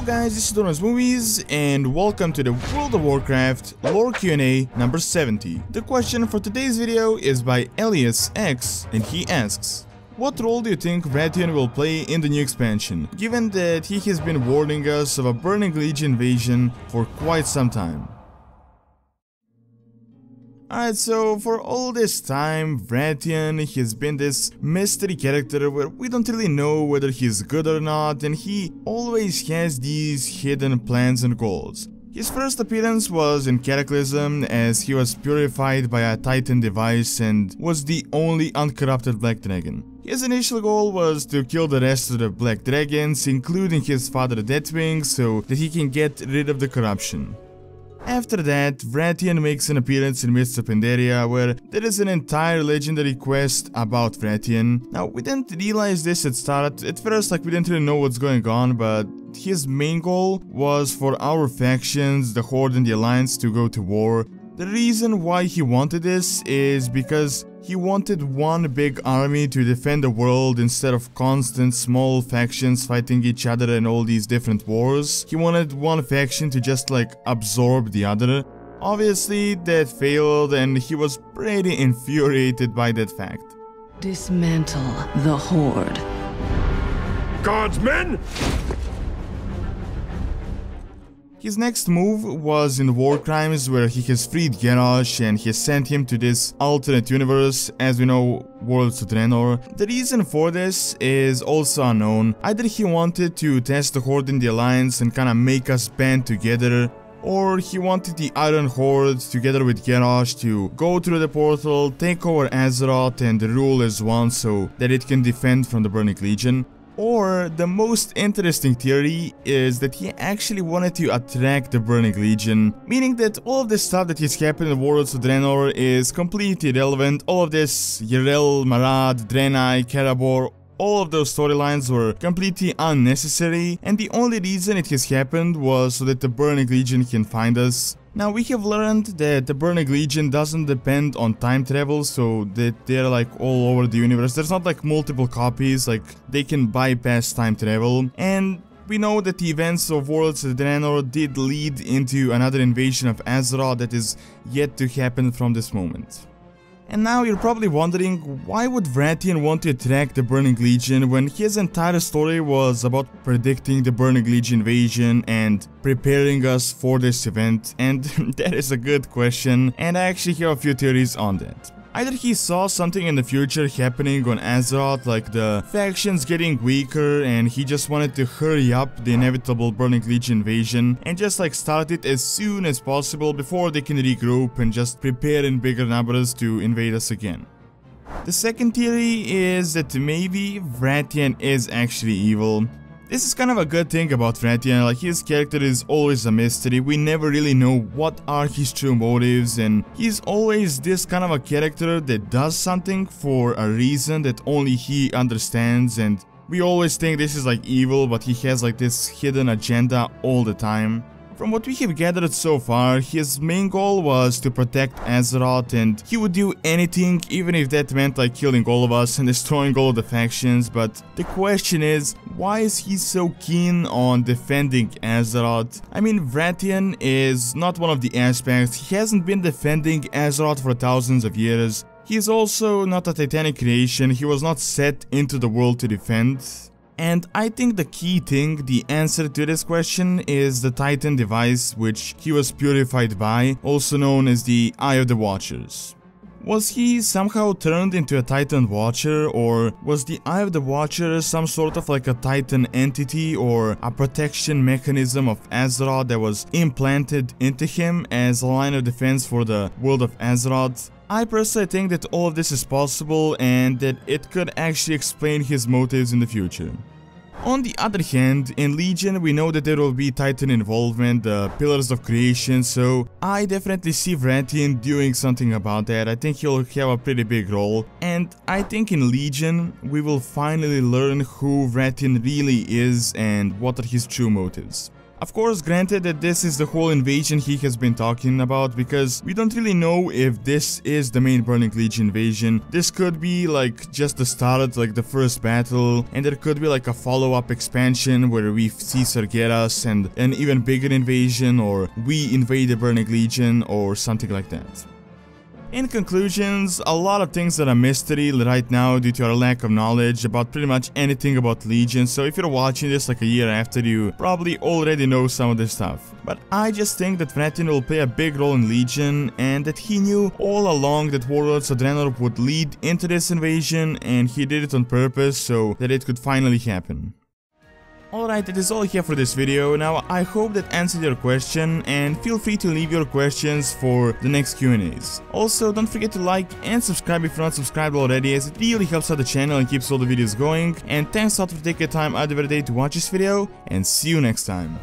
guys, this is Donald's Movies, and welcome to the World of Warcraft Lore Q&A number 70. The question for today's video is by Elias X, and he asks, what role do you think Wrathion will play in the new expansion, given that he has been warning us of a Burning Legion invasion for quite some time? Alright, so for all this time, Wrathion has been this mystery character where we don't really know whether he's good or not, and he always has these hidden plans and goals. His first appearance was in Cataclysm, as he was purified by a Titan device and was the only uncorrupted Black Dragon. His initial goal was to kill the rest of the Black Dragons, including his father Deathwing, so that he can get rid of the corruption. After that, Wrathion makes an appearance in Mists of Pandaria, where there is an entire legendary quest about Wrathion. Now, we didn't realize this at start. At first, we didn't really know what's going on, but his main goal was for our factions, the Horde and the Alliance, to go to war. The reason why he wanted this is because he wanted one big army to defend the world instead of constant small factions fighting each other in all these different wars. He wanted one faction to just absorb the other. Obviously that failed, and he was pretty infuriated by that fact. Dismantle the Horde. God's men! His next move was in War Crimes, where he has freed Garrosh and he has sent him to this alternate universe, as we know, Worlds of Draenor. The reason for this is also unknown. Either he wanted to test the Horde in the Alliance and kinda make us band together, or he wanted the Iron Horde together with Garrosh to go through the portal, take over Azeroth and rule as one so that it can defend from the Burning Legion. Or the most interesting theory is that he actually wanted to attract the Burning Legion, meaning that all of the stuff that has happened in Worlds of Draenor is completely irrelevant. All of this, Yrel, Marad, Draenei, Karabor, all of those storylines were completely unnecessary, and the only reason it has happened was so that the Burning Legion can find us. Now, we have learned that the Burning Legion doesn't depend on time travel, so that they're all over the universe. There's not multiple copies, they can bypass time travel. And we know that the events of Worlds of Draenor did lead into another invasion of Azeroth that is yet to happen from this moment. And now you're probably wondering, why would Wrathion want to attract the Burning Legion when his entire story was about predicting the Burning Legion invasion and preparing us for this event? And that is a good question, and I actually have a few theories on that. Either he saw something in the future happening on Azeroth, like the factions getting weaker, and he just wanted to hurry up the inevitable Burning Legion invasion and just start it as soon as possible before they can regroup and just prepare in bigger numbers to invade us again. The second theory is that maybe Wrathion is actually evil. This is kind of a good thing about Wrathion, his character is always a mystery. We never really know what are his true motives, and he's always this kind of a character that does something for a reason that only he understands, and we always think this is evil, but he has this hidden agenda all the time. From what we have gathered so far, his main goal was to protect Azeroth, and he would do anything, even if that meant killing all of us and destroying all of the factions. But the question is, why is he so keen on defending Azeroth? I mean, Wrathion is not one of the aspects. He hasn't been defending Azeroth for thousands of years. He is also not a Titanic creation. He was not set into the world to defend. And I think the key thing, the answer to this question, is the Titan device which he was purified by, also known as the Eye of the Watchers. Was he somehow turned into a Titan Watcher, or was the Eye of the Watcher some sort of a Titan entity or a protection mechanism of Azeroth that was implanted into him as a line of defense for the world of Azeroth? I personally think that all of this is possible and that it could actually explain his motives in the future. On the other hand, in Legion we know that there will be Titan involvement, the Pillars of Creation, so I definitely see Wrathion doing something about that. I think he'll have a pretty big role, and I think in Legion we will finally learn who Wrathion really is and what are his true motives. Of course, granted that this is the whole invasion he has been talking about, because we don't really know if this is the main Burning Legion invasion. This could be like just the start, like the first battle, and there could be like a follow-up expansion where we see Sargeras and an even bigger invasion, or we invade the Burning Legion or something like that. In conclusions, a lot of things that are mystery right now due to our lack of knowledge about pretty much anything about Legion, so if you're watching this like a year after, you probably already know some of this stuff. But I just think that Wrathion will play a big role in Legion, and that he knew all along that Warlords of Draenor would lead into this invasion, and he did it on purpose so that it could finally happen. Alright, that is all here for this video. Now, I hope that answered your question, and feel free to leave your questions for the next Q&As. Also, don't forget to like and subscribe if you're not subscribed already, as it really helps out the channel and keeps all the videos going. And thanks a lot for taking time out of your day to watch this video, and see you next time.